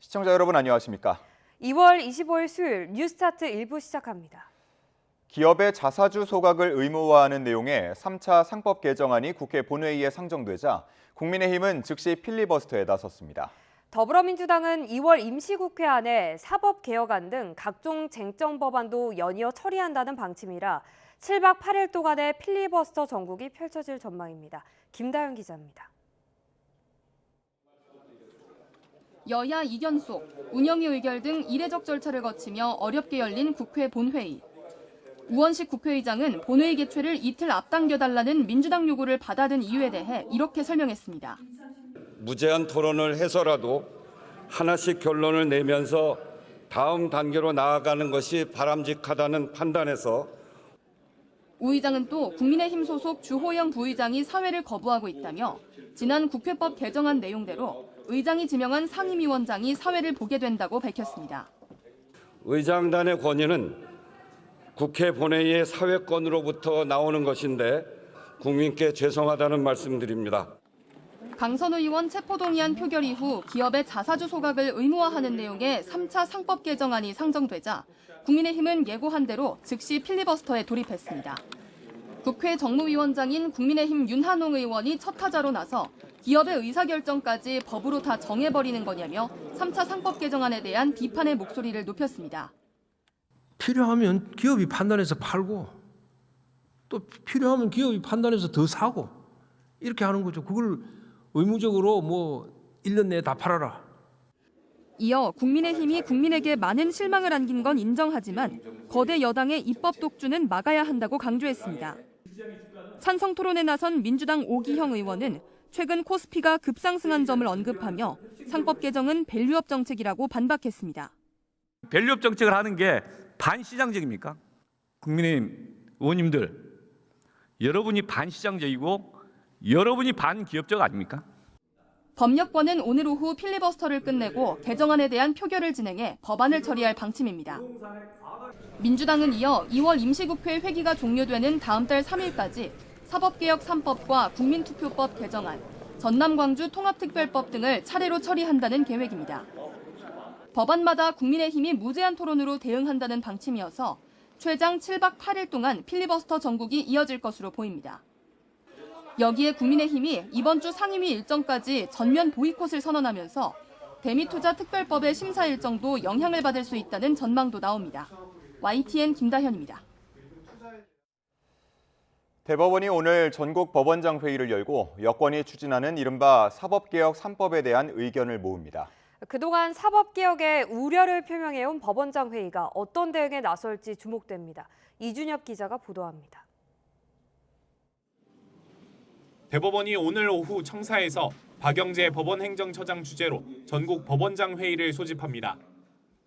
시청자 여러분 안녕하십니까? 2월 25일 수요일 뉴스타트 1부 시작합니다. 기업의 자사주 소각을 의무화하는 내용의 3차 상법 개정안이 국회 본회의에 상정되자 국민의힘은 즉시 필리버스터에 나섰습니다. 더불어민주당은 2월 임시국회 안에 사법개혁안 등 각종 쟁점 법안도 연이어 처리한다는 방침이라 7박 8일 동안의 필리버스터 전국이 펼쳐질 전망입니다. 김다현 기자입니다. 여야 이견 속 운영위 의결 등 이례적 절차를 거치며 어렵게 열린 국회 본회의. 우원식 국회의장은 본회의 개최를 이틀 앞당겨달라는 민주당 요구를 받아든 이유에 대해 이렇게 설명했습니다. 무제한 토론을 해서라도 하나씩 결론을 내면서 다음 단계로 나아가는 것이 바람직하다는 판단에서 우 의장은 또 국민의힘 소속 주호영 부의장이 사회를 거부하고 있다며 지난 국회법 개정안 내용대로 의장이 지명한 상임위원장이 사회를 보게 된다고 밝혔습니다. 의장단의 권위는 국회 본회의의 사회권으로부터 나오는 것인데 국민께 죄송하다는 말씀드립니다. 강선우 의원 체포동의안 표결 이후 기업의 자사주 소각을 의무화하는 내용의 3차 상법 개정안이 상정되자 국민의힘은 예고한 대로 즉시 필리버스터에 돌입했습니다. 국회 정무위원장인 국민의힘 윤한홍 의원이 첫 타자로 나서 기업의 의사결정까지 법으로 다 정해버리는 거냐며 3차 상법 개정안에 대한 비판의 목소리를 높였습니다. 필요하면 기업이 판단해서 팔고 또 필요하면 기업이 판단해서 더 사고 이렇게 하는 거죠. 그걸 의무적으로 1년 내에 다 팔아라. 이어 국민의힘이 국민에게 많은 실망을 안긴 건 인정하지만 거대 여당의 입법 독주는 막아야 한다고 강조했습니다. 찬성 토론에 나선 민주당 오기형 의원은 최근 코스피가 급상승한 점을 언급하며 상법 개정은 밸류업 정책이라고 반박했습니다. 밸류업 정책을 하는 게 반시장적입니까? 국민의힘 의원님들, 여러분이 반시장적이고 여러분이 반기업적 아닙니까? 법력권은 오늘 오후 필리버스터를 끝내고 개정안에 대한 표결을 진행해 법안을 처리할 방침입니다. 민주당은 이어 2월 임시국회 회기가 종료되는 다음 달 3일까지 사법개혁 3법과 국민투표법 개정안, 전남-광주 통합특별법 등을 차례로 처리한다는 계획입니다. 법안마다 국민의힘이 무제한 토론으로 대응한다는 방침이어서 최장 7박 8일 동안 필리버스터 전국이 이어질 것으로 보입니다. 여기에 국민의힘이 이번 주 상임위 일정까지 전면 보이콧을 선언하면서 대미투자 특별법의 심사 일정도 영향을 받을 수 있다는 전망도 나옵니다. YTN 김다현입니다. 대법원이 오늘 전국 법원장 회의를 열고 여권이 추진하는 이른바 사법개혁 3법에 대한 의견을 모읍니다. 그동안 사법개혁에 우려를 표명해온 법원장 회의가 어떤 대응에 나설지 주목됩니다. 이준엽 기자가 보도합니다. 대법원이 오늘 오후 청사에서 박영재 법원행정처장 주재로 전국 법원장 회의를 소집합니다.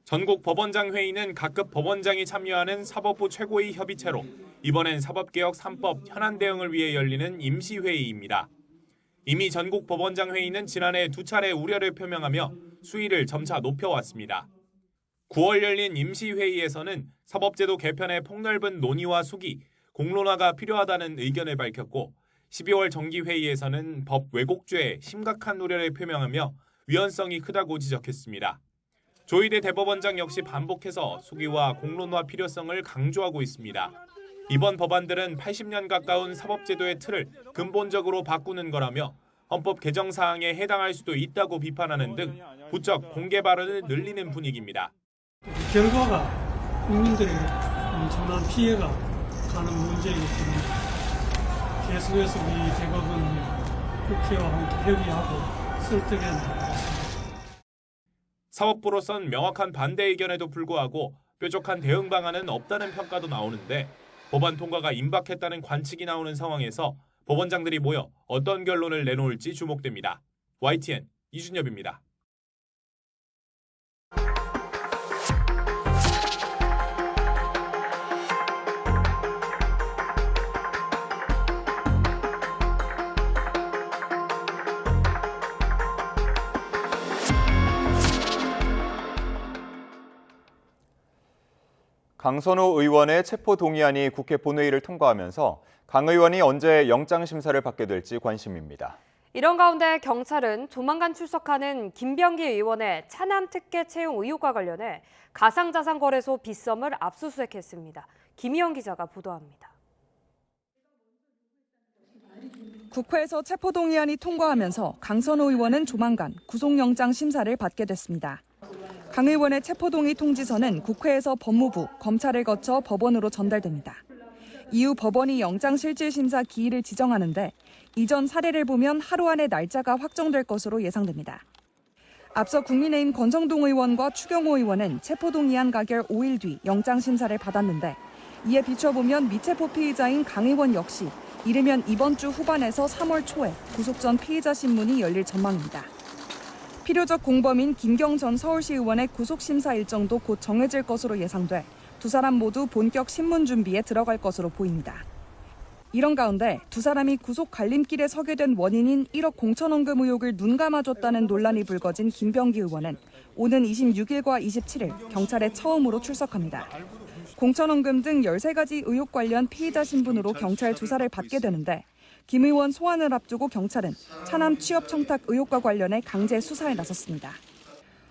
전국 법원장 회의는 각급 법원장이 참여하는 사법부 최고위 협의체로 이번엔 사법개혁 3법 현안 대응을 위해 열리는 임시회의입니다. 이미 전국 법원장 회의는 지난해 2차례 우려를 표명하며 수위를 점차 높여왔습니다. 9월 열린 임시회의에서는 사법제도 개편의 폭넓은 논의와 숙의, 공론화가 필요하다는 의견을 밝혔고 12월 정기회의에서는 법 왜곡죄에 심각한 우려를 표명하며 위헌성이 크다고 지적했습니다. 조희대 대법원장 역시 반복해서 숙의와 공론화 필요성을 강조하고 있습니다. 이번 법안들은 80년 가까운 사법제도의 틀을 근본적으로 바꾸는 거라며 헌법 개정 사항에 해당할 수도 있다고 비판하는 등 부쩍 공개 발언을 늘리는 분위기입니다. 결과가 국민들에게 엄청난 피해가 가는 문제이기 때문에 계속해서 우리 대법원 국회와 함께 협의하고 설득해 나가겠습니다. 사법부로선 명확한 반대 의견에도 불구하고 뾰족한 대응 방안은 없다는 평가도 나오는데 법안 통과가 임박했다는 관측이 나오는 상황에서 법원장들이 모여 어떤 결론을 내놓을지 주목됩니다. YTN 이준엽입니다. 강선우 의원의 체포동의안이 국회 본회의를 통과하면서 강 의원이 언제 영장심사를 받게 될지 관심입니다. 이런 가운데 경찰은 조만간 출석하는 김병기 의원의 차남 특혜 채용 의혹과 관련해 가상자산거래소 빗썸을 압수수색했습니다. 김희영 기자가 보도합니다. 국회에서 체포동의안이 통과하면서 강선호 의원은 조만간 구속영장 심사를 받게 됐습니다. 강 의원의 체포동의 통지서는 국회에서 법무부, 검찰을 거쳐 법원으로 전달됩니다. 이후 법원이 영장실질심사 기일을 지정하는데 이전 사례를 보면 하루 안에 날짜가 확정될 것으로 예상됩니다. 앞서 국민의힘 권성동 의원과 추경호 의원은 체포동의안 가결 5일 뒤 영장심사를 받았는데 이에 비춰보면 미체포 피의자인 강 의원 역시 이르면 이번 주 후반에서 3월 초에 구속 전 피의자 신문이 열릴 전망입니다. 필요적 공범인 김경 전 서울시 의원의 구속심사 일정도 곧 정해질 것으로 예상돼 두 사람 모두 본격 신문 준비에 들어갈 것으로 보입니다. 이런 가운데 두 사람이 구속 갈림길에 서게 된 원인인 1억 공천원금 의혹을 눈감아줬다는 논란이 불거진 김병기 의원은 오는 26일과 27일 경찰에 처음으로 출석합니다. 공천원금 등 13가지 의혹 관련 피의자 신분으로 경찰 조사를 받게 되는데 김 의원 소환을 앞두고 경찰은 차남 취업 청탁 의혹과 관련해 강제 수사에 나섰습니다.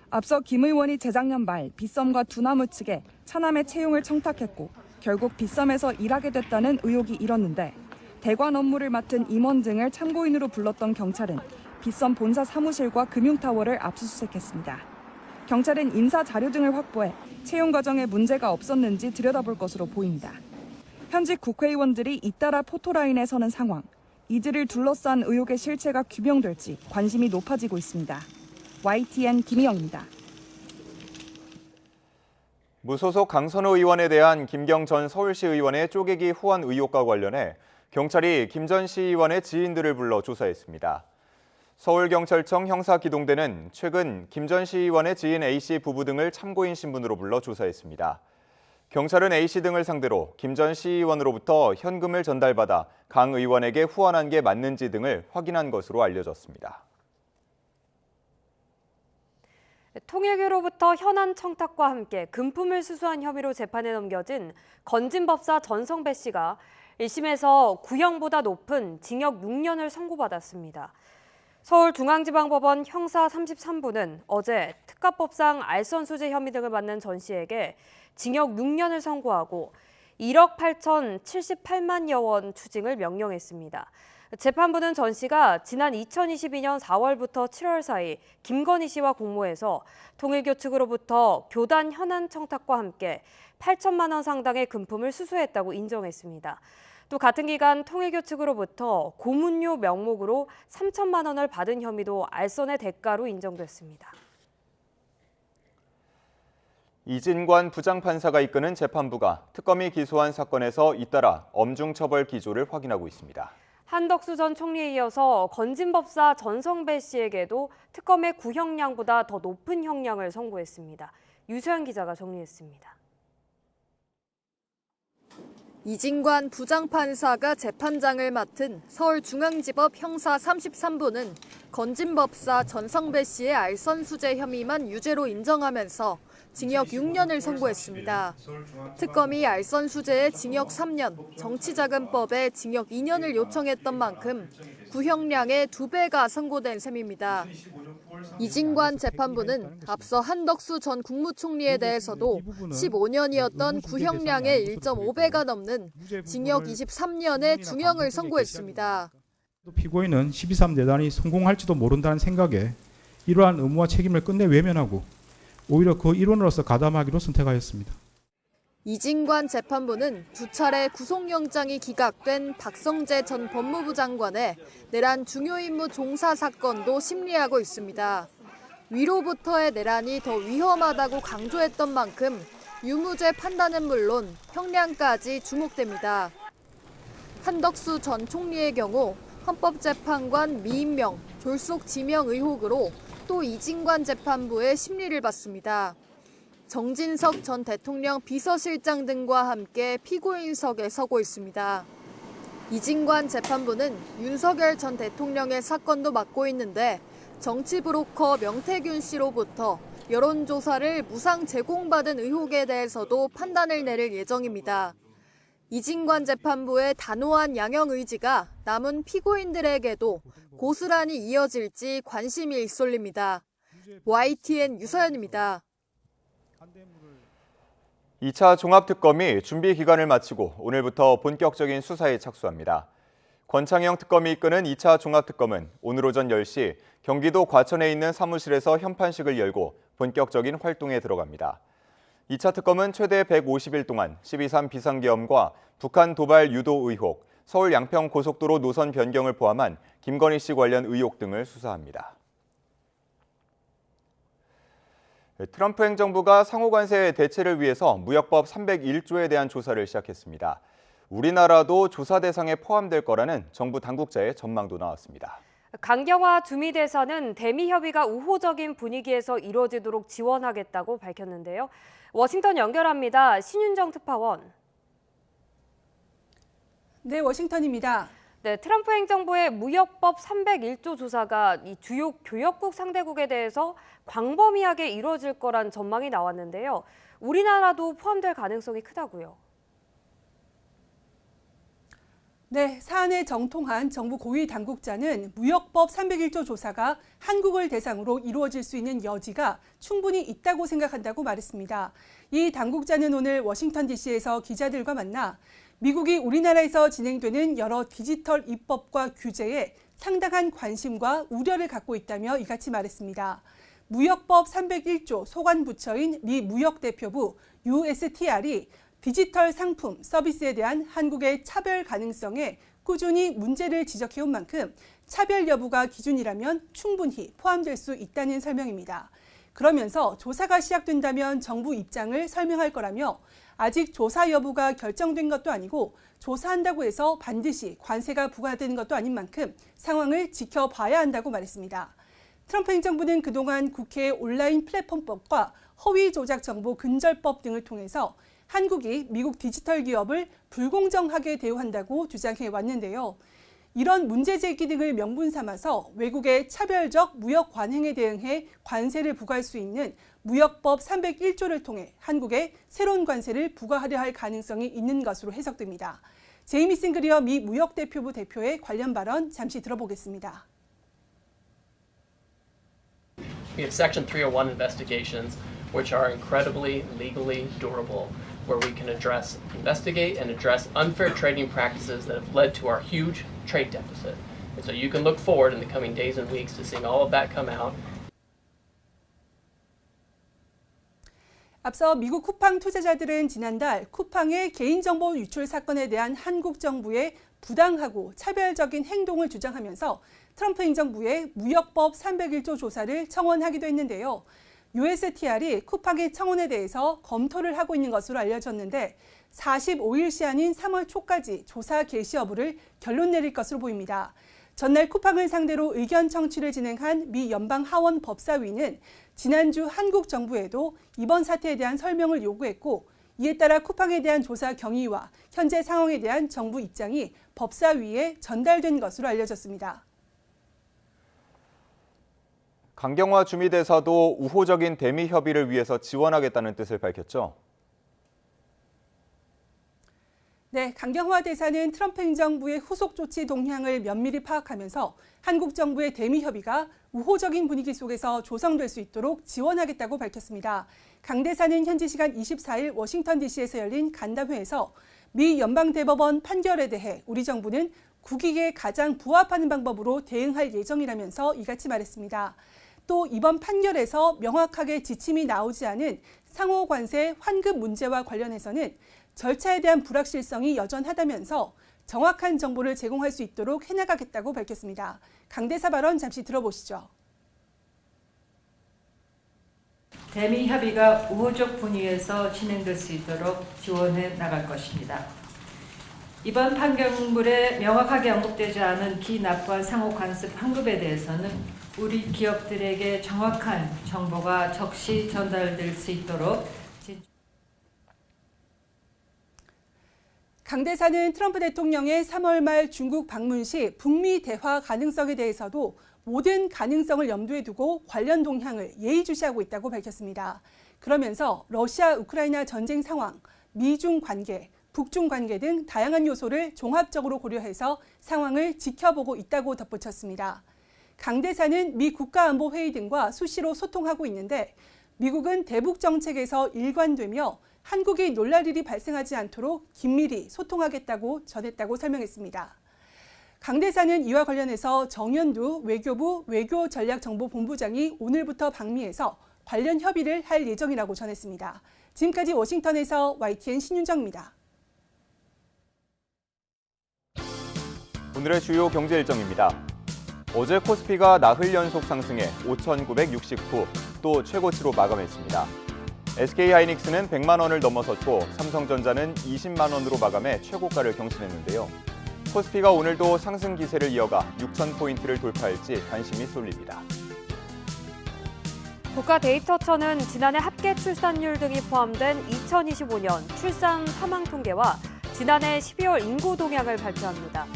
앞서 김 의원이 재작년 말 빗썸과 두나무 측에 차남의 채용을 청탁했고 결국 빗썸에서 일하게 됐다는 의혹이 일었는데 대관 업무를 맡은 임원 등을 참고인으로 불렀던 경찰은 빗썸 본사 사무실과 금융타워를 압수수색했습니다. 경찰은 인사 자료 등을 확보해 채용 과정에 문제가 없었는지 들여다볼 것으로 보입니다. 현직 국회의원들이 잇따라 포토라인에 서는 상황, 이들을 둘러싼 의혹의 실체가 규명될지 관심이 높아지고 있습니다. YTN 김희영입니다. 무소속 강선호 의원에 대한 김경 전 서울시 의원의 쪼개기 후원 의혹과 관련해 경찰이 김 전 시의원의 지인들을 불러 조사했습니다. 서울경찰청 형사기동대는 최근 김 전 시의원의 지인 A씨 부부 등을 참고인 신분으로 불러 조사했습니다. 경찰은 A씨 등을 상대로 김 전 시의원으로부터 현금을 전달받아 강 의원에게 후원한 게 맞는지 등을 확인한 것으로 알려졌습니다. 통일교로부터 현안 청탁과 함께 금품을 수수한 혐의로 재판에 넘겨진 건진법사 전성배 씨가 1심에서 구형보다 높은 징역 6년을 선고받았습니다. 서울중앙지방법원 형사 33부는 어제 특가법상 알선수재 혐의 등을 받는 전 씨에게 징역 6년을 선고하고 1억 8,078만여 원 추징을 명령했습니다. 재판부는 전 씨가 지난 2022년 4월부터 7월 사이 김건희 씨와 공모해서 통일교 측으로부터 교단 현안 청탁과 함께 8천만 원 상당의 금품을 수수했다고 인정했습니다. 또 같은 기간 통일교 측으로부터 고문료 명목으로 3천만 원을 받은 혐의도 알선의 대가로 인정됐습니다. 이진관 부장판사가 이끄는 재판부가 특검이 기소한 사건에서 잇따라 엄중처벌 기조를 확인하고 있습니다. 한덕수 전 총리에 이어서 건진법사 전성배 씨에게도 특검의 구형량보다 더 높은 형량을 선고했습니다. 유소연 기자가 정리했습니다. 이진관 부장판사가 재판장을 맡은 서울중앙지법 형사 33부는 건진법사 전성배 씨의 알선수재 혐의만 유죄로 인정하면서 징역 6년을 선고했습니다. 특검이 알선수재에 징역 3년, 정치자금법에 징역 2년을 요청했던 만큼 구형량의 2배가 선고된 셈입니다. 이진관 재판부는 앞서 한덕수 전 국무총리에 대해서도 15년이었던 구형량의 1.5배가 넘는 징역 23년의 중형을 선고했습니다. 피고인은 12.3 내단이 성공할지도 모른다는 생각에 이러한 의무와 책임을 끝내 외면하고 오히려 그 일원으로서 가담하기로 선택하였습니다. 이진관 재판부는 두 차례 구속영장이 기각된 박성재 전 법무부 장관의 내란 중요임무 종사 사건도 심리하고 있습니다. 위로부터의 내란이 더 위험하다고 강조했던 만큼 유무죄 판단은 물론 형량까지 주목됩니다. 한덕수 전 총리의 경우 헌법재판관 미임명, 졸속 지명 의혹으로 또 이진관 재판부의 심리를 받습니다. 정진석 전 대통령 비서실장 등과 함께 피고인석에 서고 있습니다. 이진관 재판부는 윤석열 전 대통령의 사건도 맡고 있는데 정치 브로커 명태균 씨로부터 여론조사를 무상 제공받은 의혹에 대해서도 판단을 내릴 예정입니다. 이진관 재판부의 단호한 양형 의지가 남은 피고인들에게도 고스란히 이어질지 관심이 일쏠립니다. YTN 유서연입니다. 2차 종합특검이 준비 기간을 마치고 오늘부터 본격적인 수사에 착수합니다. 권창영 특검이 이끄는 2차 종합특검은 오늘 오전 10시 경기도 과천에 있는 사무실에서 현판식을 열고 본격적인 활동에 들어갑니다. 2차 특검은 최대 150일 동안 12.3 비상계엄과 북한 도발 유도 의혹, 서울 양평 고속도로 노선 변경을 포함한 김건희 씨 관련 의혹 등을 수사합니다. 트럼프 행정부가 상호관세 대체를 위해서 무역법 301조에 대한 조사를 시작했습니다. 우리나라도 조사 대상에 포함될 거라는 정부 당국자의 전망도 나왔습니다. 강경화 주미대사는 대미 협의가 우호적인 분위기에서 이루어지도록 지원하겠다고 밝혔는데요. 워싱턴 연결합니다. 신윤정 특파원. 네, 워싱턴입니다. 네, 트럼프 행정부의 무역법 301조 조사가 이 주요 교역국 상대국에 대해서 광범위하게 이루어질 거란 전망이 나왔는데요. 우리나라도 포함될 가능성이 크다고요. 네, 사안에 정통한 정부 고위 당국자는 무역법 301조 조사가 한국을 대상으로 이루어질 수 있는 여지가 충분히 있다고 생각한다고 말했습니다. 이 당국자는 오늘 워싱턴 DC에서 기자들과 만나 미국이 우리나라에서 진행되는 여러 디지털 입법과 규제에 상당한 관심과 우려를 갖고 있다며 이같이 말했습니다. 무역법 301조 소관부처인 미 무역대표부 USTR이 디지털 상품, 서비스에 대한 한국의 차별 가능성에 꾸준히 문제를 지적해온 만큼 차별 여부가 기준이라면 충분히 포함될 수 있다는 설명입니다. 그러면서 조사가 시작된다면 정부 입장을 설명할 거라며 아직 조사 여부가 결정된 것도 아니고 조사한다고 해서 반드시 관세가 부과되는 것도 아닌 만큼 상황을 지켜봐야 한다고 말했습니다. 트럼프 행정부는 그동안 국회 온라인 플랫폼법과 허위 조작 정보 근절법 등을 통해서 한국이 미국 디지털 기업을 불공정하게 대우한다고 주장해 왔는데요. 이런 문제 제기 등을 명분 삼아서 외국의 차별적 무역 관행에 대응해 관세를 부과할 수 있는 무역법 301조를 통해 한국에 새로운 관세를 부과하려 할 가능성이 있는 것으로 해석됩니다. 제이미 싱그리어 미 무역대표부 대표의 관련 발언 잠시 들어보겠습니다. We have Section 301 investigations, which are incredibly legally durable, where we can investigate and address unfair trading practices that have led to our huge trade deficit. And so you can look forward in the coming days and weeks to seeing all of that come out. 앞서 미국 쿠팡 투자자들은 지난달 쿠팡의 개인정보 유출 사건에 대한 한국 정부의 부당하고 차별적인 행동을 주장하면서 트럼프 행정부의 무역법 301조 조사를 청원하기도 했는데요. USTR이 쿠팡의 청원에 대해서 검토를 하고 있는 것으로 알려졌는데 45일시 아닌 3월 초까지 조사 개시 여부를 결론 내릴 것으로 보입니다. 전날 쿠팡을 상대로 의견 청취를 진행한 미 연방하원 법사위는 지난주 한국 정부에도 이번 사태에 대한 설명을 요구했고 이에 따라 쿠팡에 대한 조사 경위와 현재 상황에 대한 정부 입장이 법사위에 전달된 것으로 알려졌습니다. 강경화 주미대사도 우호적인 대미 협의를 위해서 지원하겠다는 뜻을 밝혔죠. 네, 강경화 대사는 트럼프 행정부의 후속 조치 동향을 면밀히 파악하면서 한국 정부의 대미 협의가 우호적인 분위기 속에서 조성될 수 있도록 지원하겠다고 밝혔습니다. 강 대사는 현지 시간 24일 워싱턴 DC에서 열린 간담회에서 미 연방대법원 판결에 대해 우리 정부는 국익에 가장 부합하는 방법으로 대응할 예정이라면서 이같이 말했습니다. 또 이번 판결에서 명확하게 지침이 나오지 않은 상호관세 환급 문제와 관련해서는 절차에 대한 불확실성이 여전하다면서 정확한 정보를 제공할 수 있도록 해나가겠다고 밝혔습니다. 강 대사 발언 잠시 들어보시죠. 대미 협의가 우호적 분위기에서 진행될 수 있도록 지원해 나갈 것입니다. 이번 판결문에 명확하게 언급되지 않은 비납부한 상호관습 환급에 대해서는 우리 기업들에게 정확한 정보가 적시 전달될 수 있도록 강 대사는 트럼프 대통령의 3월 말 중국 방문 시 북미 대화 가능성에 대해서도 모든 가능성을 염두에 두고 관련 동향을 예의주시하고 있다고 밝혔습니다. 그러면서 러시아 우크라이나 전쟁 상황, 미중 관계, 북중 관계 등 다양한 요소를 종합적으로 고려해서 상황을 지켜보고 있다고 덧붙였습니다. 강 대사는 미 국가안보회의 등과 수시로 소통하고 있는데 미국은 대북 정책에서 일관되며 한국이 놀랄 일이 발생하지 않도록 긴밀히 소통하겠다고 전했다고 설명했습니다. 강 대사는 이와 관련해서 정연두 외교부 외교전략정보본부장이 오늘부터 방미해서 관련 협의를 할 예정이라고 전했습니다. 지금까지 워싱턴에서 YTN 신윤정입니다. 오늘의 주요 경제 일정입니다. 어제 코스피가 나흘 연속 상승해 5,969, 또 최고치로 마감했습니다. SK하이닉스는 100만 원을 넘어섰고 삼성전자는 20만 원으로 마감해 최고가를 경신했는데요. 코스피가 오늘도 상승 기세를 이어가 6,000포인트를 돌파할지 관심이 쏠립니다. 국가데이터처는 지난해 합계 출산율 등이 포함된 2025년 출산 사망 통계와 지난해 12월 인구 동향을 발표합니다.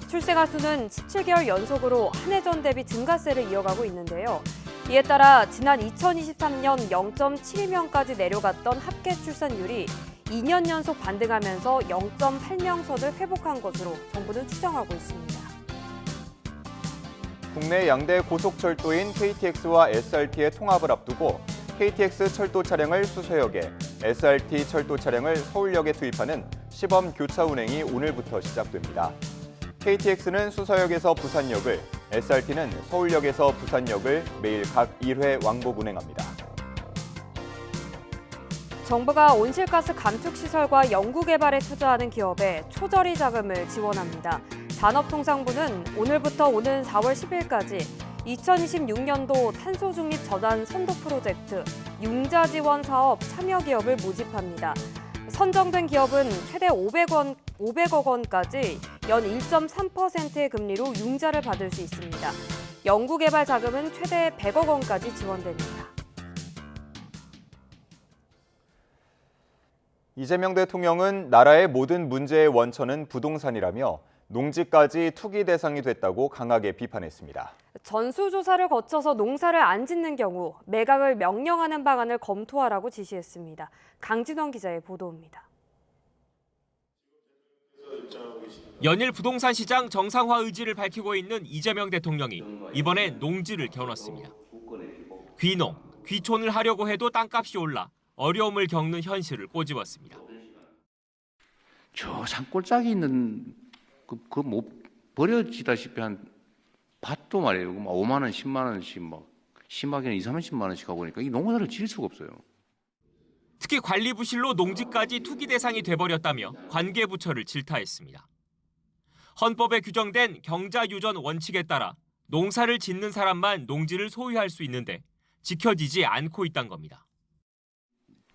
출생아 수는 17개월 연속으로 한 해 전 대비 증가세를 이어가고 있는데요. 이에 따라 지난 2023년 0.72명까지 내려갔던 합계 출산율이 2년 연속 반등하면서 0.8명 선을 회복한 것으로 정부는 추정하고 있습니다. 국내 양대 고속철도인 KTX와 SRT의 통합을 앞두고 KTX 철도 차량을 수서역에, SRT 철도 차량을 서울역에 투입하는 시범 교차 운행이 오늘부터 시작됩니다. KTX는 수서역에서 부산역을, SRT는 서울역에서 부산역을 매일 각 1회 왕복 운행합니다. 정부가 온실가스 감축시설과 연구개발에 투자하는 기업에 초저리 자금을 지원합니다. 산업통상부는 오늘부터 오는 4월 10일까지 2026년도 탄소중립 전환 선도 프로젝트 융자지원 사업 참여 기업을 모집합니다. 선정된 기업은 최대 500억 원까지 연 1.3%의 금리로 융자를 받을 수 있습니다. 연구개발 자금은 최대 100억 원까지 지원됩니다. 이재명 대통령은 나라의 모든 문제의 원천은 부동산이라며 농지까지 투기 대상이 됐다고 강하게 비판했습니다. 전수조사를 거쳐서 농사를 안 짓는 경우 매각을 명령하는 방안을 검토하라고 지시했습니다. 강진원 기자의 보도입니다. 연일 부동산 시장 정상화 의지를 밝히고 있는 이재명 대통령이 이번에 농지를 겨눴습니다. 귀농, 귀촌을 하려고 해도 땅값이 올라 어려움을 겪는 현실을 꼬집었습니다. 저 산골짜기 있는 그 뭐 버려지다시피 한 밭도 말이에요. 막 5만 원, 10만 원씩 막 심하게는 2, 30만 원씩 하고 그러니까 이 농사를 지을 수가 없어요. 특히 관리 부실로 농지까지 투기 대상이 돼버렸다며 관계부처를 질타했습니다. 헌법에 규정된 경자유전 원칙에 따라 농사를 짓는 사람만 농지를 소유할 수 있는데 지켜지지 않고 있다는 겁니다.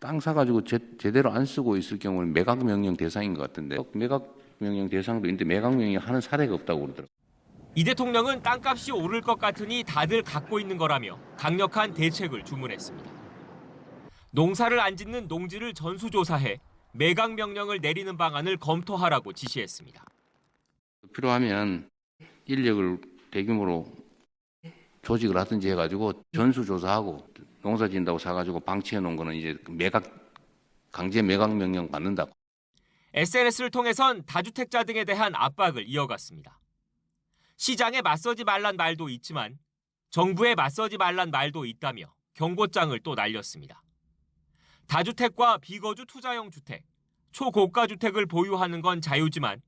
땅 사가지고 제대로 안 쓰고 있을 경우는 매각 명령 대상인 것 같은데 매각 명령 대상도 있는데 매각 명령 하는 사례가 없다고 그러더라고요. 이 대통령은 땅값이 오를 것 같으니 다들 갖고 있는 거라며 강력한 대책을 주문했습니다. 농사를 안 짓는 농지를 전수조사해 매각 명령을 내리는 방안을 검토하라고 지시했습니다. 필요하면 인력을 대규모로 조직을 하든지 해가지고 전수조사하고 농사 짓는다고 사가지고 방치해 놓은 거는 이제 강제 매각 명령 받는다고. SNS를 통해선 다주택자 등에 대한 압박을 이어갔습니다. 시장에 맞서지 말란 말도 있지만 정부에 맞서지 말란 말도 있다며 경고장을 또 날렸습니다. 다주택과 비거주 투자용 주택, 초고가 주택을 보유하는 건 자유지만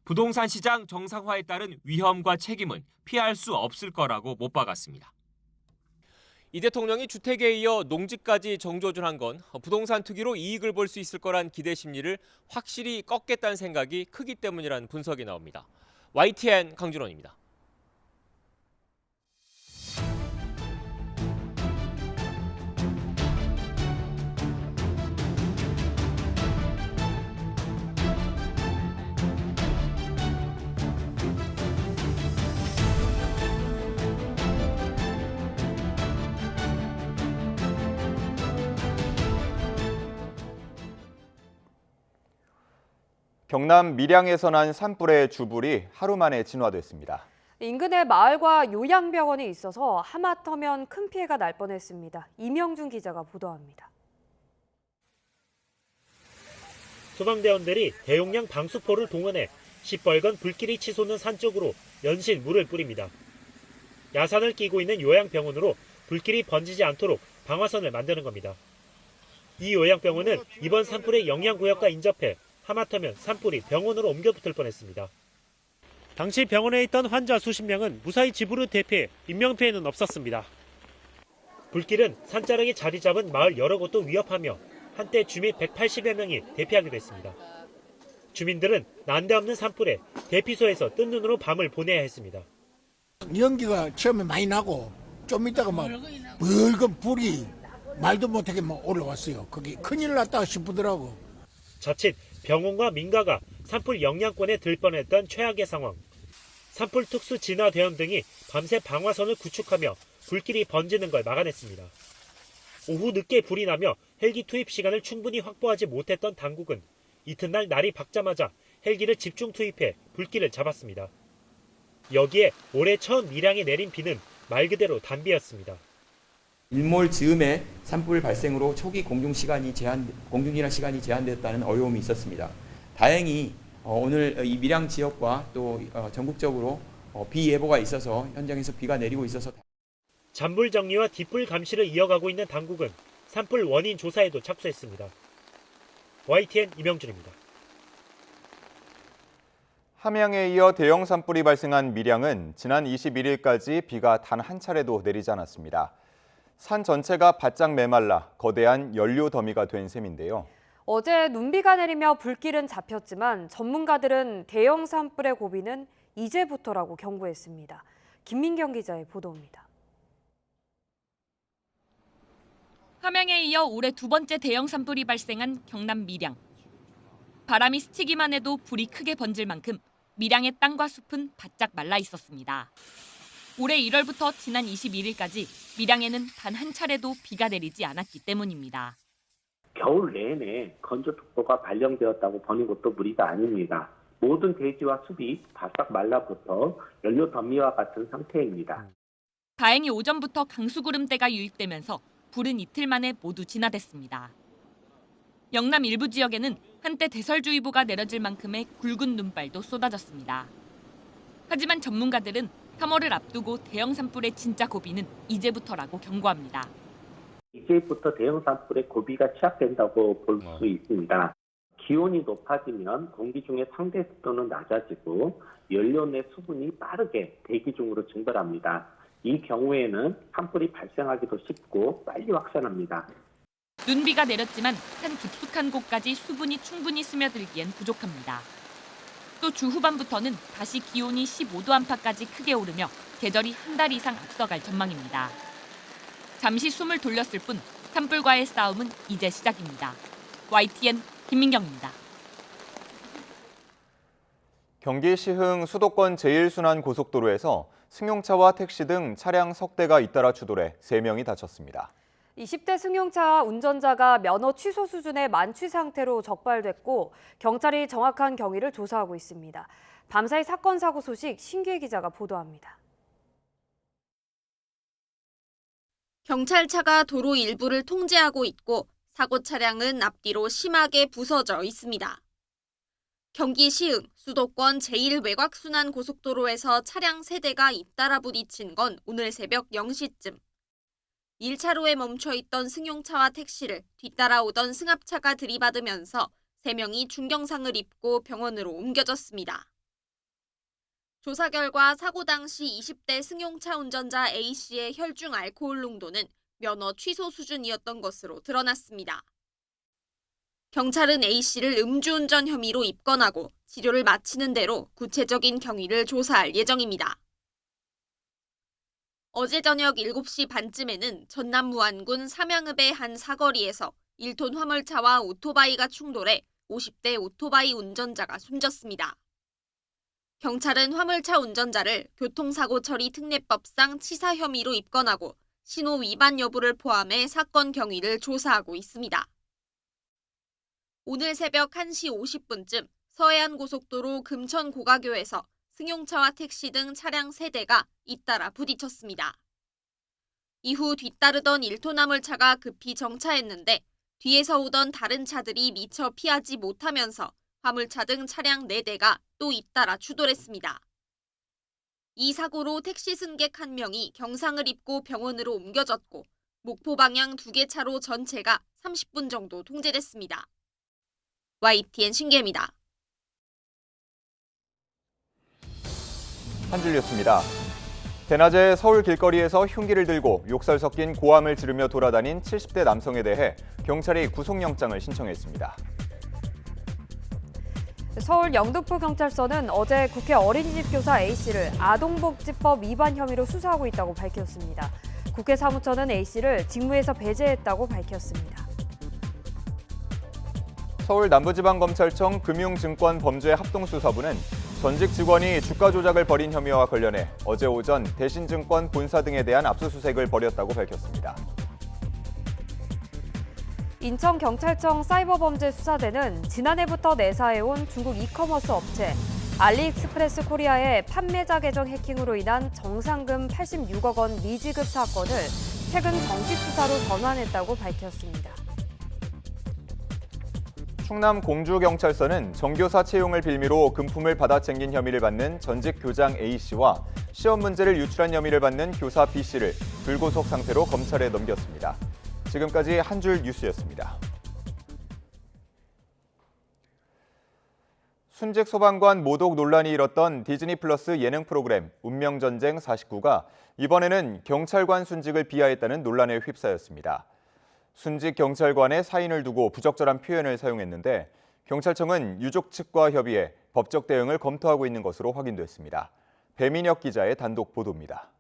부동산 시장 정상화에 따른 위험과 책임은 피할 수 없을 거라고 못 박았습니다. 이 대통령이 주택에 이어 농지까지 정조준한 건 부동산 투기로 이익을 볼 수 있을 거란 기대 심리를 확실히 꺾겠다는 생각이 크기 때문이라는 분석이 나옵니다. YTN 강준원입니다. 경남 밀양에서 난 산불의 주불이 하루 만에 진화됐습니다. 인근에 마을과 요양병원이 있어서 하마터면 큰 피해가 날 뻔했습니다. 이명준 기자가 보도합니다. 소방대원들이 대용량 방수포를 동원해 시뻘건 불길이 치솟는 산 쪽으로 연신 물을 뿌립니다. 야산을 끼고 있는 요양병원으로 불길이 번지지 않도록 방화선을 만드는 겁니다. 이 요양병원은 이번 산불의 영향구역과 인접해 하마터면 산불이 병원으로 옮겨 붙을 뻔했습니다. 당시 병원에 있던 환자 수십 명은 무사히 집으로 대피해 인명피해는 없었습니다. 불길은 산자락이 자리 잡은 마을 여러 곳도 위협하며 한때 주민 180여 명이 대피하기도 했습니다. 주민들은 난데없는 산불에 대피소에서 뜬 눈으로 밤을 보내야 했습니다. 연기가 처음에 많이 나고 좀 있다가 막 붉은 불이 말도 못하게 막 올라왔어요. 그게 큰일 났다 싶더라고. 자칫 병원과 민가가 산불 영향권에 들 뻔했던 최악의 상황. 산불 특수 진화 대원 등이 밤새 방화선을 구축하며 불길이 번지는 걸 막아냈습니다. 오후 늦게 불이 나며 헬기 투입 시간을 충분히 확보하지 못했던 당국은 이튿날 날이 밝자마자 헬기를 집중 투입해 불길을 잡았습니다. 여기에 올해 처음 밀양에 내린 비는 말 그대로 단비였습니다. 일몰 즈음에 산불 발생으로 초기 공중진화 시간이 제한됐다는 어려움이 있었습니다. 다행히 오늘 이 밀양 지역과 또 전국적으로 비 예보가 있어서 현장에서 비가 내리고 있어서 잔불 정리와 뒷불 감시를 이어가고 있는 당국은 산불 원인 조사에도 착수했습니다. YTN 이명준입니다. 함양에 이어 대형 산불이 발생한 밀양은 지난 21일까지 비가 단 한 차례도 내리지 않았습니다. 산 전체가 바짝 메말라 거대한 연료 더미가 된 셈인데요. 어제 눈비가 내리며 불길은 잡혔지만 전문가들은 대형 산불의 고비는 이제부터라고 경고했습니다. 김민경 기자의 보도입니다. 함양에 이어 올해 두 번째 대형 산불이 발생한 경남 밀양. 바람이 스치기만 해도 불이 크게 번질 만큼 밀양의 땅과 숲은 바짝 말라 있었습니다. 올해 1월부터 지난 21일까지 밀양에는 단 한 차례도 비가 내리지 않았기 때문입니다. 겨울 내내 건조특보가 발령되었다고 보는 것도 무리가 아닙니다. 모든 대지와 숲이 바싹 말라붙어 연료 더미와 같은 상태입니다. 다행히 오전부터 강수구름대가 유입되면서 불은 이틀 만에 모두 진화됐습니다. 영남 일부 지역에는 한때 대설주의보가 내려질 만큼의 굵은 눈발도 쏟아졌습니다. 하지만 전문가들은 3월을 앞두고 대형 산불의 진짜 고비는 이제부터라고 경고합니다. 이제부터 대형 산불의 고비가 시작된다고 볼 수 있습니다. 기온이 높아지면 공기 중에 상대 습도는 낮아지고 연료 내 수분이 빠르게 대기 중으로 증발합니다. 이 경우에는 산불이 발생하기도 쉽고 빨리 확산합니다. 눈비가 내렸지만 산 깊숙한 곳까지 수분이 충분히 스며들기엔 부족합니다. 또 주 후반부터는 다시 기온이 15도 안팎까지 크게 오르며 계절이 한 달 이상 앞서갈 전망입니다. 잠시 숨을 돌렸을 뿐 산불과의 싸움은 이제 시작입니다. YTN 김민경입니다. 경기 시흥 수도권 제1순환고속도로에서 승용차와 택시 등 차량 석 대가 잇따라 추돌해 3명이 다쳤습니다. 20대 승용차 운전자가 면허 취소 수준의 만취 상태로 적발됐고 경찰이 정확한 경위를 조사하고 있습니다. 밤사이 사건 사고 소식 신기혜 기자가 보도합니다. 경찰차가 도로 일부를 통제하고 있고 사고 차량은 앞뒤로 심하게 부서져 있습니다. 경기 시흥 수도권 제1외곽순환고속도로에서 차량 3대가 잇따라 부딪힌 건 오늘 새벽 0시쯤. 1차로에 멈춰있던 승용차와 택시를 뒤따라오던 승합차가 들이받으면서 3명이 중경상을 입고 병원으로 옮겨졌습니다. 조사 결과 사고 당시 20대 승용차 운전자 A씨의 혈중 알코올 농도는 면허 취소 수준이었던 것으로 드러났습니다. 경찰은 A씨를 음주운전 혐의로 입건하고 치료를 마치는 대로 구체적인 경위를 조사할 예정입니다. 어제 저녁 7시 반쯤에는 전남 무안군 삼양읍의 한 사거리에서 1톤 화물차와 오토바이가 충돌해 50대 오토바이 운전자가 숨졌습니다. 경찰은 화물차 운전자를 교통사고 처리 특례법상 치사 혐의로 입건하고 신호 위반 여부를 포함해 사건 경위를 조사하고 있습니다. 오늘 새벽 1시 50분쯤 서해안고속도로 금천고가교에서 승용차와 택시 등 차량 3대가 잇따라 부딪혔습니다. 이후 뒤따르던 1톤 화물차가 급히 정차했는데 뒤에서 오던 다른 차들이 미처 피하지 못하면서 화물차 등 차량 4대가 또 잇따라 추돌했습니다. 이 사고로 택시 승객 1명이 경상을 입고 병원으로 옮겨졌고 목포 방향 2개 차로 전체가 30분 정도 통제됐습니다. YTN 신기입니다. 한 줄 뉴스입니다. 대낮에 서울 길거리에서 흉기를 들고 욕설 섞인 고함을 지르며 돌아다닌 70대 남성에 대해 경찰이 구속영장을 신청했습니다. 서울 영등포경찰서는 어제 국회 어린이집 교사 A씨를 아동복지법 위반 혐의로 수사하고 있다고 밝혔습니다. 국회 사무처는 A씨를 직무에서 배제했다고 밝혔습니다. 서울 남부지방검찰청 금융증권범죄합동수사부는 전직 직원이 주가 조작을 벌인 혐의와 관련해 어제 오전 대신증권 본사 등에 대한 압수수색을 벌였다고 밝혔습니다. 인천경찰청 사이버범죄수사대는 지난해부터 내사해온 중국 이커머스 업체 알리익스프레스 코리아의 판매자 계정 해킹으로 인한 정상금 86억 원 미지급 사건을 최근 정식 수사로 전환했다고 밝혔습니다. 충남 공주경찰서는 정교사 채용을 빌미로 금품을 받아 챙긴 혐의를 받는 전직 교장 A씨와 시험 문제를 유출한 혐의를 받는 교사 B씨를 불구속 상태로 검찰에 넘겼습니다. 지금까지 한 줄 뉴스였습니다. 순직 소방관 모독 논란이 일었던 디즈니 플러스 예능 프로그램 운명전쟁 49가 이번에는 경찰관 순직을 비하했다는 논란에 휩싸였습니다. 순직 경찰관의 사인을 두고 부적절한 표현을 사용했는데 경찰청은 유족 측과 협의해 법적 대응을 검토하고 있는 것으로 확인됐습니다. 배민혁 기자의 단독 보도입니다.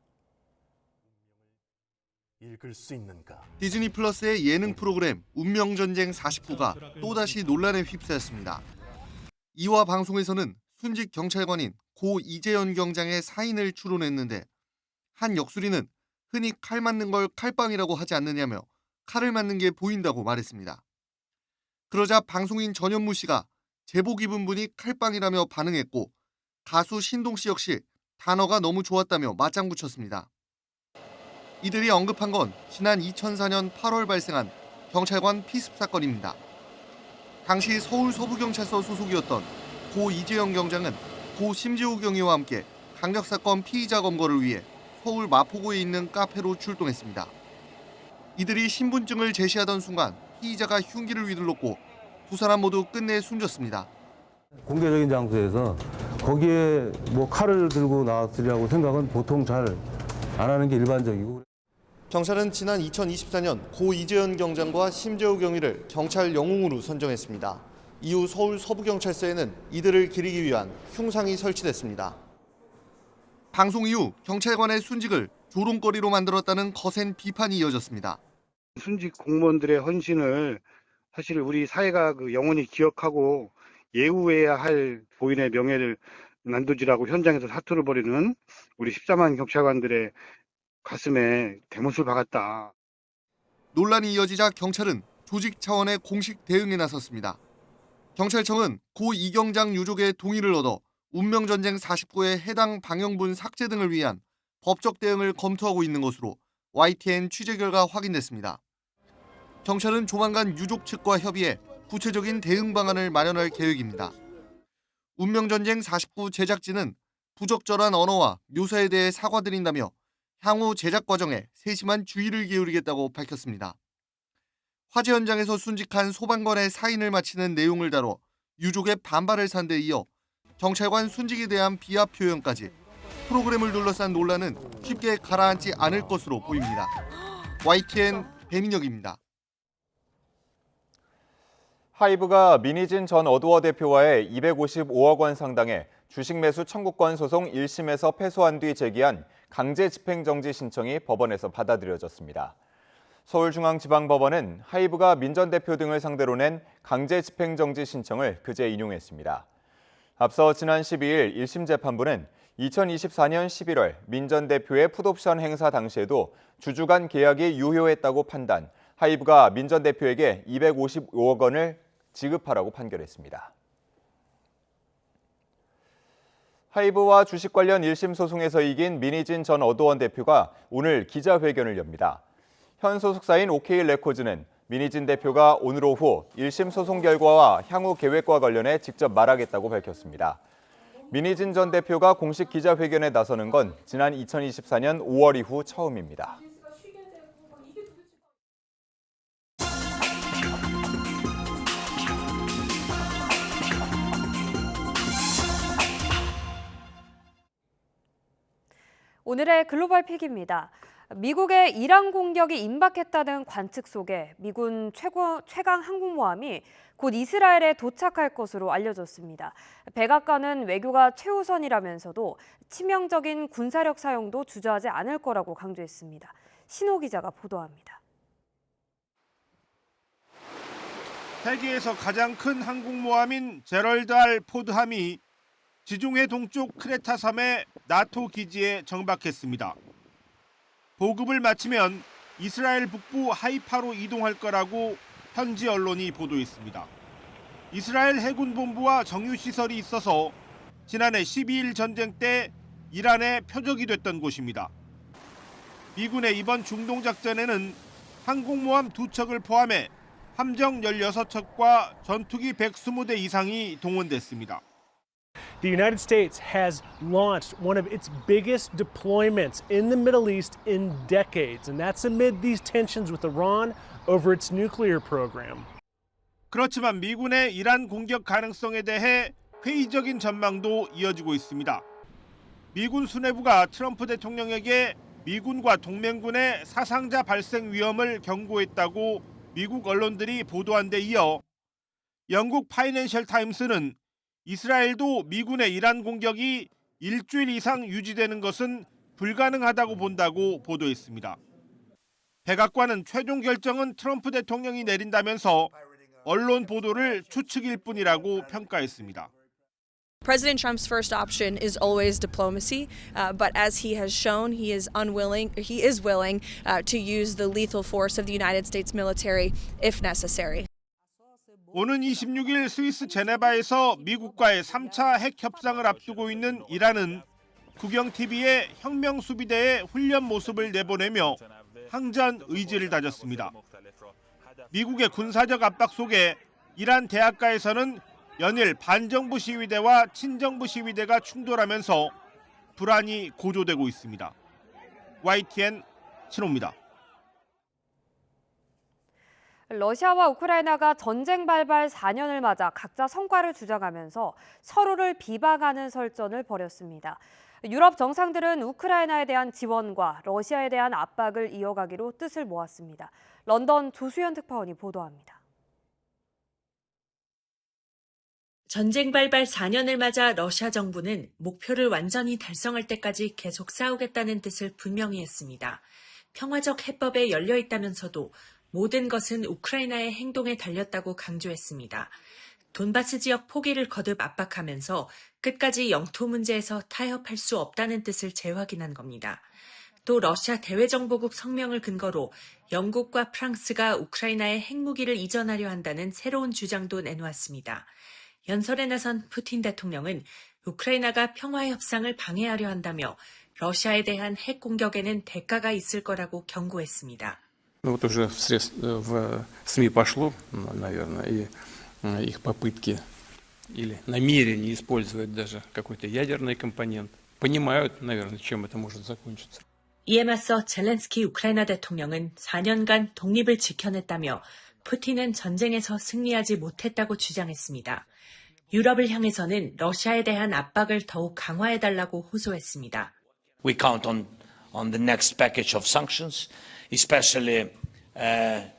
읽을 수 있는가? 디즈니 플러스의 예능 프로그램 운명전쟁 49가 또다시 논란에 휩싸였습니다. 이화 방송에서는 순직 경찰관인 고 이재현 경장의 사인을 추론했는데 한 역술이는 흔히 칼 맞는 걸 칼빵이라고 하지 않느냐며 칼을 맞는 게 보인다고 말했습니다. 그러자 방송인 전현무 씨가 제복 입은 분이 칼빵이라며 반응했고 가수 신동 씨 역시 단어가 너무 좋았다며 맞장 붙였습니다. 이들이 언급한 건 지난 2004년 8월 발생한 경찰관 피습 사건입니다. 당시 서울 서부경찰서 소속이었던 고 이재영 경장은 고 심지호 경위와 함께 강력사건 피의자 검거를 위해 서울 마포구에 있는 카페로 출동했습니다. 이들이 신분증을 제시하던 순간 피의자가 흉기를 휘둘렀고 두 사람 모두 끝내 숨졌습니다. 공개적인 장소에서 거기에 뭐 칼을 들고 나왔으리라고 생각은 보통 잘 안 하는 게 일반적이고. 경찰은 지난 2024년 고 이재현 경장과 심재호 경위를 경찰 영웅으로 선정했습니다. 이후 서울 서부경찰서에는 이들을 기리기 위한 흉상이 설치됐습니다. 방송 이후 경찰관의 순직을 조롱거리로 만들었다는 거센 비판이 이어졌습니다. 순직 공무원들의 헌신을 사실 우리 사회가 영원히 기억하고 예우해야 할 보인의 명예를 난도질하고 현장에서 사투를 벌이는 우리 14만 경찰관들의 가슴에 대못을 박았다. 논란이 이어지자 경찰은 조직 차원의 공식 대응에 나섰습니다. 경찰청은 고 이경장 유족의 동의를 얻어 운명전쟁 49의 해당 방영분 삭제 등을 위한 법적 대응을 검토하고 있는 것으로 YTN 취재 결과 확인됐습니다. 경찰은 조만간 유족 측과 협의해 구체적인 대응 방안을 마련할 계획입니다. 운명전쟁 49 제작진은 부적절한 언어와 묘사에 대해 사과드린다며 향후 제작 과정에 세심한 주의를 기울이겠다고 밝혔습니다. 화재 현장에서 순직한 소방관의 사인을 마치는 내용을 다뤄 유족의 반발을 산 데 이어 경찰관 순직에 대한 비하 표현까지 프로그램을 둘러싼 논란은 쉽게 가라앉지 않을 것으로 보입니다. YTN 배민혁입니다. 하이브가 민희진 전 어두어 대표와의 255억 원 상당의 주식 매수 청구권 소송 1심에서 패소한 뒤 제기한 강제 집행정지 신청이 법원에서 받아들여졌습니다. 서울중앙지방법원은 하이브가 민 전 대표 등을 상대로 낸 강제 집행정지 신청을 그제 인용했습니다. 앞서 지난 12일 1심 재판부는 2024년 11월 민 전 대표의 풋옵션 행사 당시에도 주주 간 계약이 유효했다고 판단, 하이브가 민 전 대표에게 255억 원을 지급하라고 판결했습니다. 하이브와 주식 관련 1심 소송에서 이긴 민희진 전 어도원 대표가 오늘 기자회견을 엽니다. 현 소속사인 OK 레코즈는 민희진 대표가 오늘 오후 1심 소송 결과와 향후 계획과 관련해 직접 말하겠다고 밝혔습니다. 민희진 전 대표가 공식 기자회견에 나서는 건 지난 2024년 5월 이후 처음입니다. 오늘의 글로벌 픽입니다. 미국의 이란 공격이 임박했다는 관측 속에 미군 최강 항공모함이 곧 이스라엘에 도착할 것으로 알려졌습니다. 백악관은 외교가 최우선이라면서도 치명적인 군사력 사용도 주저하지 않을 거라고 강조했습니다. 신호 기자가 보도합니다. 세계에서 가장 큰 항공모함인 제럴드 R 포드함이 지중해 동쪽 크레타 섬의 나토 기지에 정박했습니다. 보급을 마치면 이스라엘 북부 하이파로 이동할 거라고 현지 언론이 보도했습니다. 이스라엘 해군 본부와 정유시설이 있어서 지난해 12일 전쟁 때 이란의 표적이 됐던 곳입니다. 미군의 이번 중동 작전에는 항공모함 2척을 포함해 함정 16척과 전투기 120대 이상이 동원됐습니다. The United States has launched one of its biggest deployments in the Middle East in decades, and that's amid these tensions with Iran over its nuclear program. 그렇지만 미군의 이란 공격 가능성에 대해 회의적인 전망도 이어지고 있습니다. 미군 수뇌부가 트럼프 대통령에게 미군과 동맹군의 사상자 발생 위험을 경고했다고 미국 언론들이 보도한 데 이어 영국 파이낸셜 타임스는 이스라엘도 미군의 이란 공격이 일주일 이상 유지되는 것은 불가능하다고 본다고 보도했습니다. 백악관은 최종 결정은 트럼프 대통령이 내린다면서 언론 보도를 추측일 뿐이라고 평가했습니다. President Trump's first option is always diplomacy, but as he has shown, he is willing to use the lethal force of the United States military if necessary. 오는 26일 스위스 제네바에서 미국과의 3차 핵 협상을 앞두고 있는 이란은 국영 TV에 혁명 수비대의 훈련 모습을 내보내며 항전 의지를 다졌습니다. 미국의 군사적 압박 속에 이란 대학가에서는 연일 반정부 시위대와 친정부 시위대가 충돌하면서 불안이 고조되고 있습니다. YTN 신호입니다. 러시아와 우크라이나가 전쟁 발발 4년을 맞아 각자 성과를 주장하면서 서로를 비방하는 설전을 벌였습니다. 유럽 정상들은 우크라이나에 대한 지원과 러시아에 대한 압박을 이어가기로 뜻을 모았습니다. 런던 조수연 특파원이 보도합니다. 전쟁 발발 4년을 맞아 러시아 정부는 목표를 완전히 달성할 때까지 계속 싸우겠다는 뜻을 분명히 했습니다. 평화적 해법에 열려 있다면서도 모든 것은 우크라이나의 행동에 달렸다고 강조했습니다. 돈바스 지역 포기를 거듭 압박하면서 끝까지 영토 문제에서 타협할 수 없다는 뜻을 재확인한 겁니다. 또 러시아 대외정보국 성명을 근거로 영국과 프랑스가 우크라이나에 핵무기를 이전하려 한다는 새로운 주장도 내놓았습니다. 연설에 나선 푸틴 대통령은 우크라이나가 평화 협상을 방해하려 한다며 러시아에 대한 핵 공격에는 대가가 있을 거라고 경고했습니다. Вот уже в СМИ пошло, наверное, и их попытки или намерение использовать даже какой-то ядерный компонент. Понимают, наверное, чем это может закончиться. 이에 맞서 젤렌스키 우크라이나 대통령은 4년간 독립을 지켜냈다며 푸틴은 전쟁에서 승리하지 못했다고 주장했습니다. 유럽을 향해서는 러시아에 대한 압박을 더욱 강화해달라고 호소했습니다. We count on the next package of sanctions, especially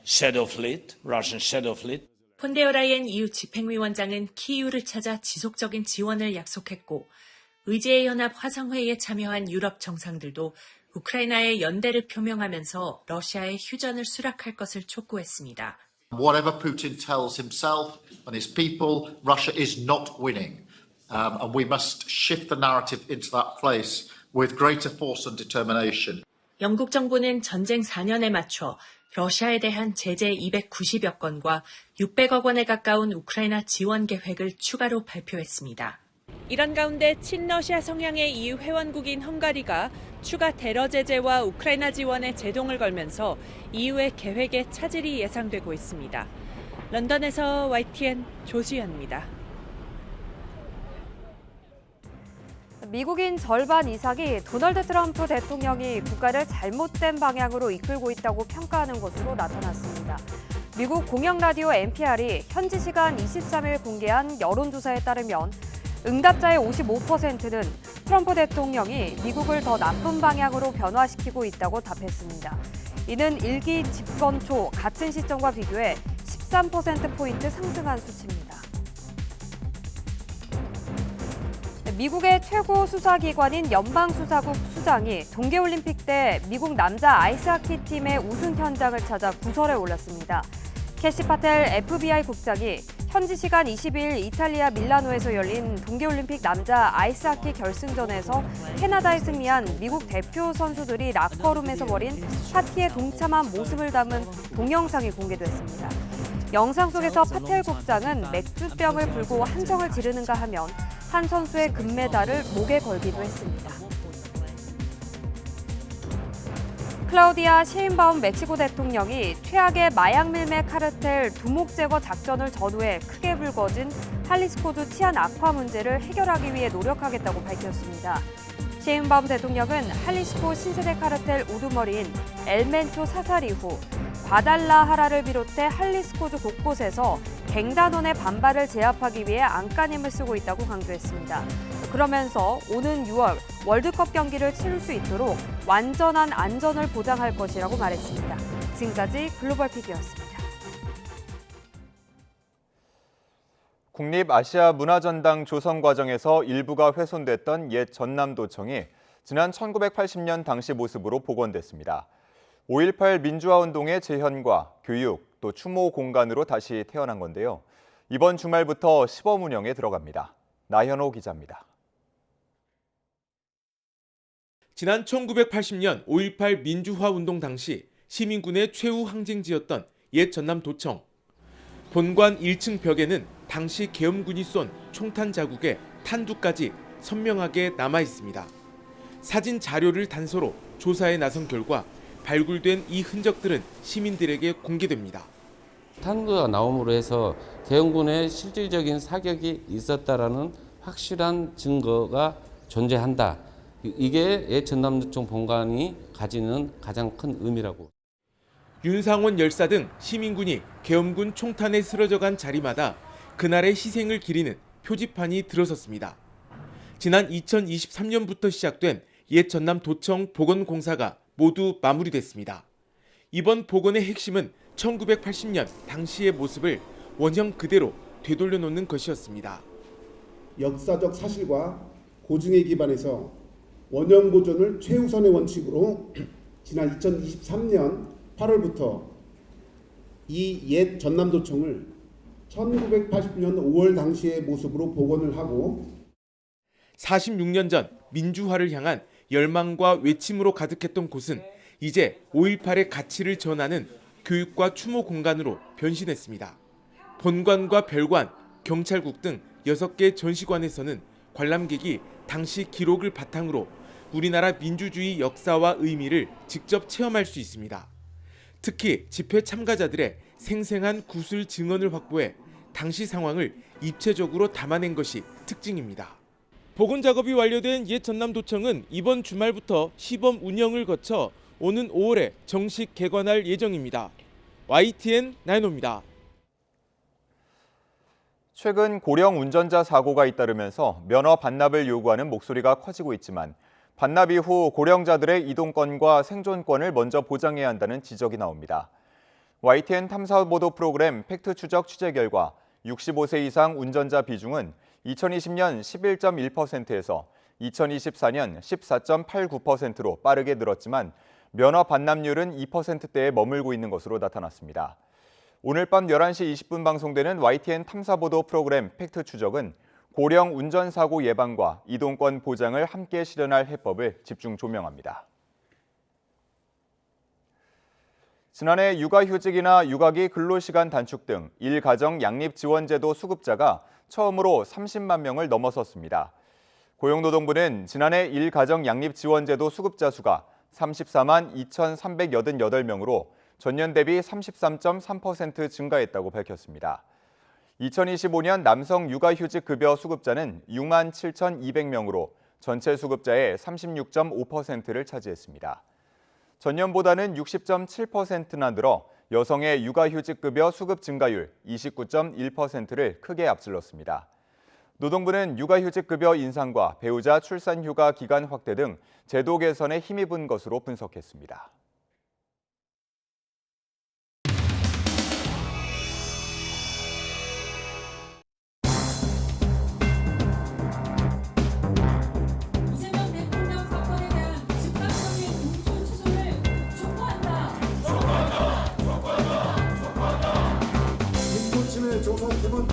Shadow Fleet, Russian Shadow Fleet. 폰데어라이엔 EU 집행위원장은 키이우를 찾아 지속적인 지원을 약속했고 의제의 연합 화상회의에 참여한 유럽 정상들도 우크라이나의 연대를 표명하면서 러시아의 휴전을 수락할 것을 촉구했습니다. Whatever Putin tells himself and his people, Russia is not winning. And we must shift the narrative into that place with greater force and determination. 영국 정부는 전쟁 4년에 맞춰 러시아에 대한 제재 290여 건과 600억 원에 가까운 우크라이나 지원 계획을 추가로 발표했습니다. 이런 가운데 친러시아 성향의 EU 회원국인 헝가리가 추가 테러 제재와 우크라이나 지원에 제동을 걸면서 EU의 계획에 차질이 예상되고 있습니다. 런던에서 YTN 조수연입니다. 미국인 절반 이상이 도널드 트럼프 대통령이 국가를 잘못된 방향으로 이끌고 있다고 평가하는 것으로 나타났습니다. 미국 공영라디오 NPR이 현지 시간 23일 공개한 여론조사에 따르면 응답자의 55%는 트럼프 대통령이 미국을 더 나쁜 방향으로 변화시키고 있다고 답했습니다. 이는 1기 집권 초 같은 시점과 비교해 13%포인트 상승한 수치입니다. 미국의 최고 수사기관인 연방수사국 수장이 동계올림픽 때 미국 남자 아이스하키 팀의 우승 현장을 찾아 구설에 올랐습니다. 캐시 파텔 FBI 국장이 현지 시간 22일 이탈리아 밀라노에서 열린 동계올림픽 남자 아이스하키 결승전에서 캐나다에 승리한 미국 대표 선수들이 락커룸에서 벌인 파티에 동참한 모습을 담은 동영상이 공개됐습니다. 영상 속에서 파텔 국장은 맥주병을 불고 한성을 지르는가 하면 한 선수의 금메달을 목에 걸기도 했습니다. 클라우디아 셰인바움 멕시코 대통령이 최악의 마약 밀매 카르텔 두목 제거 작전을 전후해 크게 불거진 할리스코주 치안 악화 문제를 해결하기 위해 노력하겠다고 밝혔습니다. 셰인바움 대통령은 할리스코 신세대 카르텔 우두머리인 엘멘초 사살 이후 과달라하라를 비롯해 할리스코주 곳곳에서 갱단원의 반발을 제압하기 위해 안간힘을 쓰고 있다고 강조했습니다. 그러면서 오는 6월 월드컵 경기를 치를 수 있도록 완전한 안전을 보장할 것이라고 말했습니다. 지금까지 글로벌 PD였습니다. 국립아시아문화전당 조성 과정에서 일부가 훼손됐던 옛 전남도청이 지난 1980년 당시 모습으로 복원됐습니다. 5.18 민주화운동의 재현과 교육, 또 추모 공간으로 다시 태어난 건데요. 이번 주말부터 시범 운영에 들어갑니다. 나현호 기자입니다. 지난 1980년 5.18 민주화운동 당시 시민군의 최후 항쟁지였던 옛 전남도청. 본관 1층 벽에는 당시 계엄군이 쏜 총탄 자국의 탄두까지 선명하게 남아 있습니다. 사진 자료를 단서로 조사에 나선 결과 발굴된 이 흔적들은 시민들에게 공개됩니다. 탄두가 나옴으로 해서 계엄군의 실질적인 사격이 있었다라는 확실한 증거가 존재한다. 이게 옛 전남도청 본관이 가지는 가장 큰 의미라고. 윤상원 열사 등 시민군이 계엄군 총탄에 쓰러져간 자리마다 그날의 희생을 기리는 표지판이 들어섰습니다. 지난 2023년부터 시작된 옛 전남도청 복원공사가 모두 마무리됐습니다. 이번 복원의 핵심은 1980년 당시의 모습을 원형 그대로 되돌려 놓는 것이었습니다. 역사적 사실과 고증에 기반해서 원형 보존을 최우선의 원칙으로 지난 2023년 8월부터 이 옛 전남도청을 1980년 5월 당시의 모습으로 복원을 하고 46년 전 민주화를 향한 열망과 외침으로 가득했던 곳은 이제 5.18의 가치를 전하는 교육과 추모 공간으로 변신했습니다. 본관과 별관, 경찰국 등 6개 전시관에서는 관람객이 당시 기록을 바탕으로 우리나라 민주주의 역사와 의미를 직접 체험할 수 있습니다. 특히 집회 참가자들의 생생한 구술 증언을 확보해 당시 상황을 입체적으로 담아낸 것이 특징입니다. 복원 작업이 완료된 옛 전남도청은 이번 주말부터 시범 운영을 거쳐 오는 5월에 정식 개관할 예정입니다. YTN 나인호입니다. 최근 고령 운전자 사고가 잇따르면서 면허 반납을 요구하는 목소리가 커지고 있지만 반납 이후 고령자들의 이동권과 생존권을 먼저 보장해야 한다는 지적이 나옵니다. YTN 탐사보도 프로그램 팩트 추적 취재 결과 65세 이상 운전자 비중은 2020년 11.1%에서 2024년 14.89%로 빠르게 늘었지만 면허 반납률은 2%대에 머물고 있는 것으로 나타났습니다. 오늘 밤 11시 20분 방송되는 YTN 탐사보도 프로그램 팩트 추적은 고령 운전사고 예방과 이동권 보장을 함께 실현할 해법을 집중 조명합니다. 지난해 육아휴직이나 육아기 근로시간 단축 등 일가정 양립지원제도 수급자가 처음으로 30만 명을 넘어섰습니다. 고용노동부는 지난해 일가정 양립지원제도 수급자 수가 34만 2,388명으로 전년 대비 33.3% 증가했다고 밝혔습니다. 2025년 남성 육아휴직 급여 수급자는 6만 7,200명으로 전체 수급자의 36.5%를 차지했습니다. 전년보다는 60.7%나 늘어 여성의 육아휴직 급여 수급 증가율 29.1%를 크게 앞질렀습니다. 노동부는 육아휴직 급여 인상과 배우자 출산휴가 기간 확대 등 제도 개선에 힘입은 것으로 분석했습니다. 이재명 대통령 사건에 대한 즉각적인 공소 취소를 촉구한다. 인권침해 조사팀은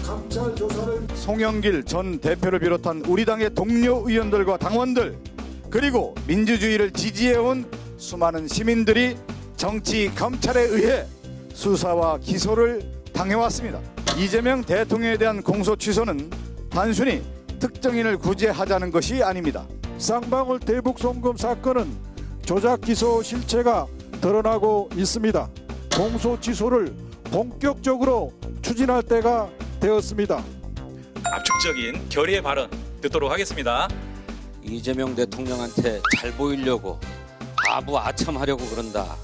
감찰 조사를 송영길 전 대표를 비롯한 우리 당의 동료 의원들과 당원들 그리고 민주주의를 지지해온 수많은 시민들이 정치 검찰에 의해 수사와 기소를 당해왔습니다. 이재명 대통령에 대한 공소 취소는 단순히 특정인을 구제하자는 것이 아닙니다. 쌍방울 대북 송금 사건은 조작 기소 실체가 드러나고 있습니다. 공소 취소를 본격적으로 추진할 때가 되었습니다. 압축적인 결의의 발언 듣도록 하겠습니다. 이재명 대통령한테 잘 보이려고 아부 아참하려고 그런다.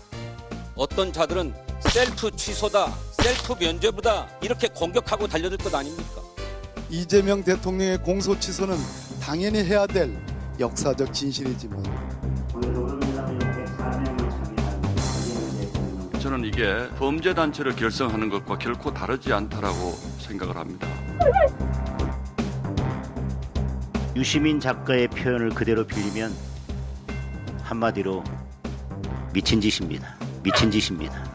어떤 자들은 셀프 취소다, 셀프 면죄부다 이렇게 공격하고 달려들 것 아닙니까? 이재명 대통령의 공소 취소는 당연히 해야 될 역사적 진실이지만 저는 이게 범죄단체를 결성하는 것과 결코 다르지 않다라고 생각을 합니다. 유시민 작가의 표현을 그대로 빌리면 한마디로 미친 짓입니다. 미친 짓입니다.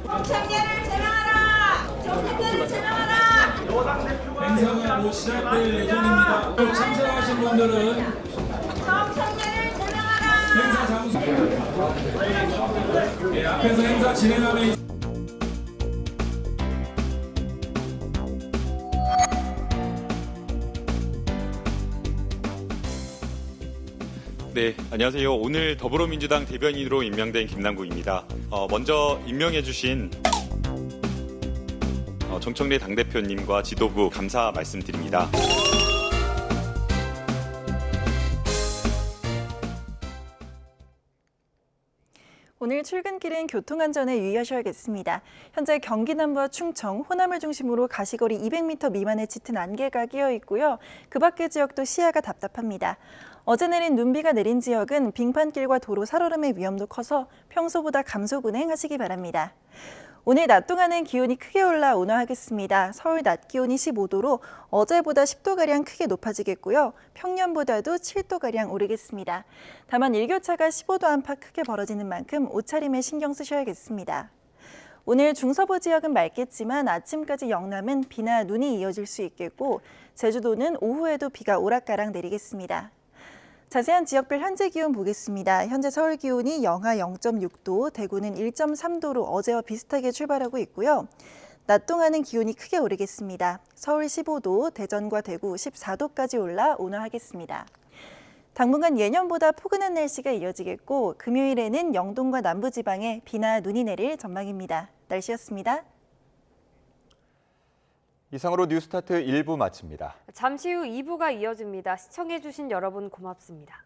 정청래를 제명하라! 정청래를 제명하라! 행사가 곧 시작될 예정입니다. 참석하신 분들은 정청래를 제명하라! 행사 장소 앞에서 행사 진행하는 네, 안녕하세요. 오늘 더불어민주당 대변인으로 임명된 김남국입니다. 먼저 임명해 주신 정청래 당대표님과 지도부 감사 말씀드립니다. 오늘 출근길은 교통안전에 유의하셔야겠습니다. 현재 경기 남부와 충청, 호남을 중심으로 가시거리 200m 미만의 짙은 안개가 끼어 있고요. 그 밖의 지역도 시야가 답답합니다. 어제 내린 눈비가 내린 지역은 빙판길과 도로 살얼음의 위험도 커서 평소보다 감속 운행하시기 바랍니다. 오늘 낮 동안은 기온이 크게 올라 온화하겠습니다. 서울 낮 기온이 15도로 어제보다 10도가량 크게 높아지겠고요. 평년보다도 7도가량 오르겠습니다. 다만 일교차가 15도 안팎 크게 벌어지는 만큼 옷차림에 신경 쓰셔야겠습니다. 오늘 중서부 지역은 맑겠지만 아침까지 영남은 비나 눈이 이어질 수 있겠고 제주도는 오후에도 비가 오락가락 내리겠습니다. 자세한 지역별 현재 기온 보겠습니다. 현재 서울 기온이 영하 0.6도, 대구는 1.3도로 어제와 비슷하게 출발하고 있고요. 낮 동안은 기온이 크게 오르겠습니다. 서울 15도, 대전과 대구 14도까지 올라 온화하겠습니다. 당분간 예년보다 포근한 날씨가 이어지겠고 금요일에는 영동과 남부지방에 비나 눈이 내릴 전망입니다. 날씨였습니다. 이상으로 뉴스타트 1부 마칩니다. 잠시 후 2부가 이어집니다. 시청해주신 여러분 고맙습니다.